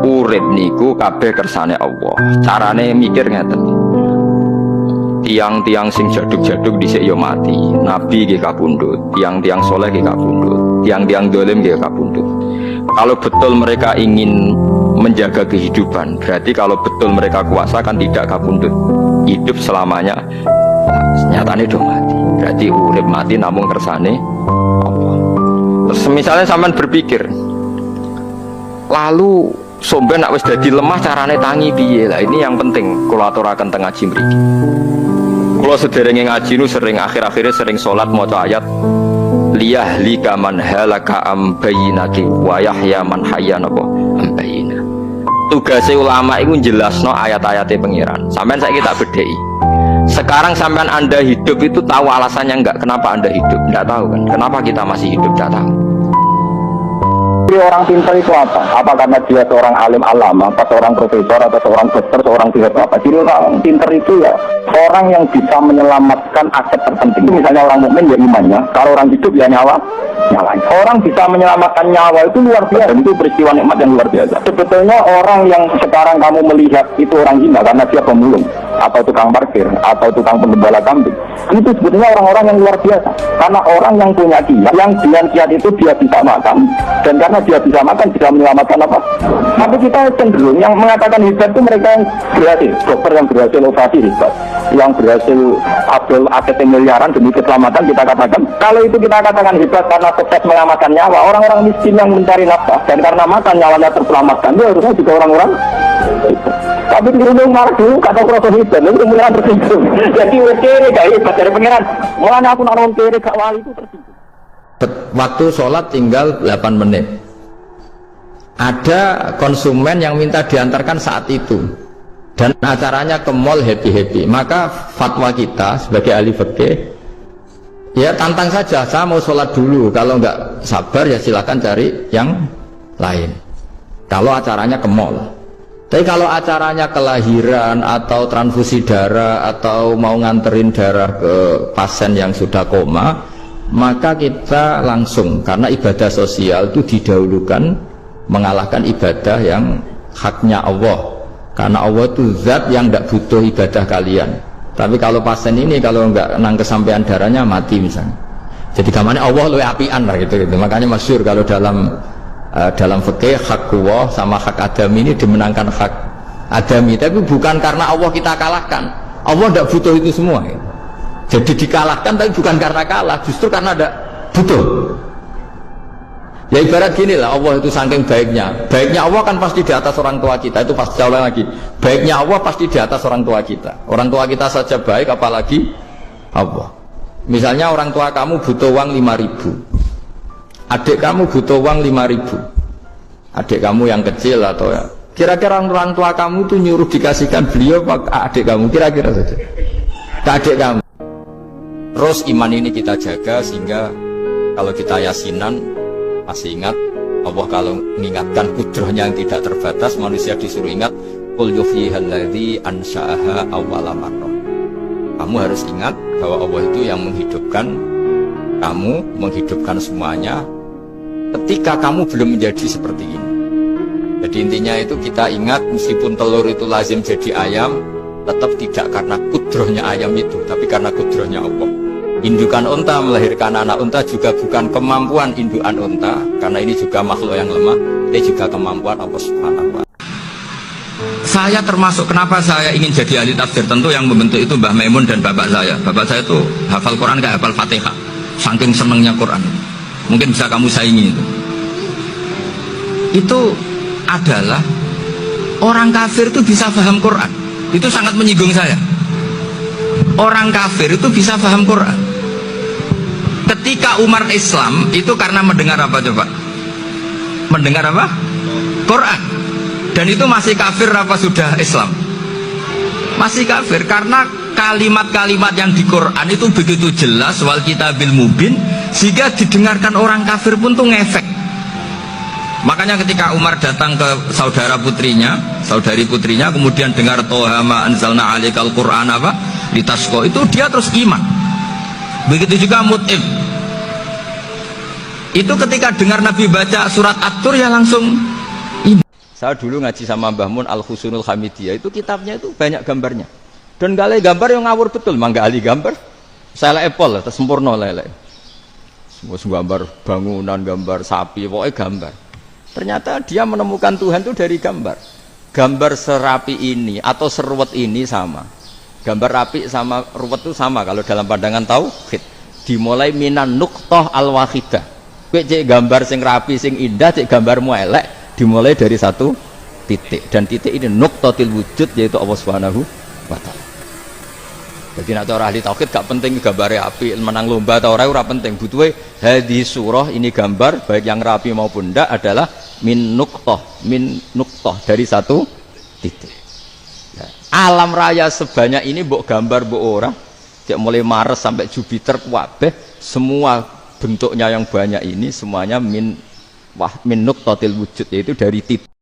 urip niku kabeh kersane Allah. Carane mikir ngeten. Tiang-tiang sing jaduk-jaduk dhisik yo mati, nabi nggih kapundhut, tiang-tiang soleh nggih kapundhut, tiang-tiang dolim nggih kapundhut. Kalau betul mereka ingin menjaga kehidupan, berarti kalau betul mereka kuasa kan tidak kapundhut, hidup selamanya. Nyatane do mati, berarti urip mati namung kersane Allah. Terus misalnya sampean berpikir, lalu somben nak wis dadi lemah carane tangi piye? Lah ini yang penting kula aturaken teng ngaji mriki. Kula sederenge ngaji nu sering akhir-akhirnya sering salat maca ayat liyahlika man halaka am bayyinati wa yahya man hayya napa am bayyina. Tugase ulama iku jelasno ayat-ayate pengiran. Sampeyan saiki tak bedheki. Sekarang sampean Anda hidup itu tahu alasannya enggak? Kenapa Anda hidup? Enggak tahu kan? Kenapa kita masih hidup? Enggak tahu. Orang pintar itu apa? Apa karena dia seorang alim alama, atau seorang profesor, atau seorang dokter, seorang direktur apa? Jadi orang pintar itu ya orang yang bisa menyelamatkan aset terpenting. Misalnya orang mukmin ya imannya, kalau orang hidup ya nyawanya. Orang bisa menyelamatkan nyawa itu luar biasa. Itu peristiwa nikmat yang luar biasa. Sebetulnya orang yang sekarang kamu melihat itu orang hina karena dia pemulung, atau tukang parkir, atau tukang penggembala kambing. Itu sebetulnya orang-orang yang luar biasa. Karena orang yang punya kiat, yang dengan kiat itu dia bisa makan, dan karena dia bisa makan, bisa menyelamatkan apa. Tapi kita cenderung yang mengatakan hebat itu mereka yang berhasil, dokter yang berhasil operasi hebat, yang berhasil Abdul ATT miliaran demi keselamatan kita katakan. Kalau itu kita katakan hebat karena sukses menyelamatkan nyawa, orang-orang miskin yang mencari nafkah dan karena makan nyawanya terselamatkan, itu harusnya juga orang-orang hebat. Tapi di rumah marah dulu kata proses hebat, itu kemudian tersinggung. Jadi kere gak hebat dari pengiran. Mulanya aku nak kere gak wali itu tersinggung. Waktu sholat tinggal 8 menit. Ada konsumen yang minta diantarkan saat itu dan acaranya ke mall happy-happy. Maka fatwa kita sebagai ahli fikih, ya tantang saja, saya mau sholat dulu. Kalau nggak sabar ya silakan cari yang lain. Kalau acaranya ke mall. Tapi kalau acaranya kelahiran atau transfusi darah atau mau nganterin darah ke pasien yang sudah koma, maka kita langsung, karena ibadah sosial itu didahulukan mengalahkan ibadah yang haknya Allah, karena Allah itu zat yang tidak butuh ibadah kalian. Tapi kalau pasien ini kalau nggak nang kesampaian darahnya mati misalnya, jadi gamane Allah luwih apian lah gitu. Makanya masyhur kalau dalam fikih hak Allah sama hak adami ini dimenangkan hak adami, tapi bukan karena Allah kita kalahkan. Allah tidak butuh itu semua gitu. Jadi dikalahkan tapi bukan karena kalah, justru karena tidak butuh. Ya ibarat gini lah, Allah itu saking baiknya Allah kan pasti di atas orang tua kita. Itu pasti jauh lagi, baiknya Allah pasti di atas orang tua kita. Orang tua kita saja baik, apalagi Allah. Misalnya orang tua kamu butuh uang 5.000, adik kamu butuh uang 5.000, adik kamu yang kecil atau ya, kira-kira orang tua kamu tuh nyuruh dikasihkan beliau pak adik kamu, kira-kira saja ke adik kamu. Terus iman ini kita jaga sehingga kalau kita yasinan masih ingat Allah kalau mengingatkan kudrahnya yang tidak terbatas, manusia disuruh ingat qul yuhyihalladzi ansha'aha awwala marrah. Kamu harus ingat bahwa Allah itu yang menghidupkan kamu, menghidupkan semuanya ketika kamu belum menjadi seperti ini. Jadi intinya itu kita ingat meskipun telur itu lazim jadi ayam, tetap tidak karena kudrahnya ayam itu, tapi karena kudrahnya Allah. Indukan unta melahirkan anak unta juga bukan kemampuan indukan unta, karena ini juga makhluk yang lemah, ini juga kemampuan Allah Subhanahu wa Ta'ala. Saya termasuk kenapa saya ingin jadi ahli tafsir, tentu yang membentuk itu Mbah Maimun dan bapak saya. Bapak saya itu hafal Quran kayak hafal Fatihah, saking senangnya Quran. Mungkin bisa kamu saingi itu. Itu adalah orang kafir itu bisa paham Quran. Itu sangat menyinggung saya. Orang kafir itu bisa paham Quran. Ketika Umar Islam itu karena mendengar apa coba? Mendengar apa? Quran. Dan itu masih kafir apa sudah Islam? Masih kafir karena kalimat-kalimat yang di Quran itu begitu jelas, wal kitabil mubin, sehingga didengarkan orang kafir pun tuh ngefek. Makanya ketika Umar datang ke saudari putrinya, kemudian dengar Toha ma anzalna alaikal Qur'an apa? Litasko, itu dia terus iman. Begitu juga Mut'im. Itu ketika dengar Nabi baca surat At-Tur ya langsung iman. Saya dulu ngaji sama Mbah Mun Al-Husunul Hamidiyah, itu kitabnya itu banyak gambarnya. Dan gak gambar yang ngawur betul, mangga ahli gambar. Saya Apple, sempurna lele. Semua gambar bangunan, gambar sapi, pokoknya gambar. Ternyata dia menemukan Tuhan itu dari gambar. Gambar serapi ini atau seruwet ini sama. Gambar rapi sama ruwet itu sama kalau dalam pandangan tauhid. Dimulai minan nuqtah al-wahidah. Kowe cek gambar sing rapi, sing indah, cek gambarmu elek, dimulai dari satu titik. Dan titik ini nuqtatil wujud, yaitu Allah Subhanahu wa ta'ala. Jadi nak cara ahli tauhid gak penting gambarnya api, menang lomba atau ora penting. Butuhe hadis surah ini gambar baik yang rapi maupun ndak adalah min nuqtah dari satu titik. Ya. Alam raya sebanyak ini mbok gambar mbok ora, cek mulai Mars sampai Jupiter kabeh semua bentuknya yang banyak ini semuanya min nuqtatil wujud, yaitu dari titik.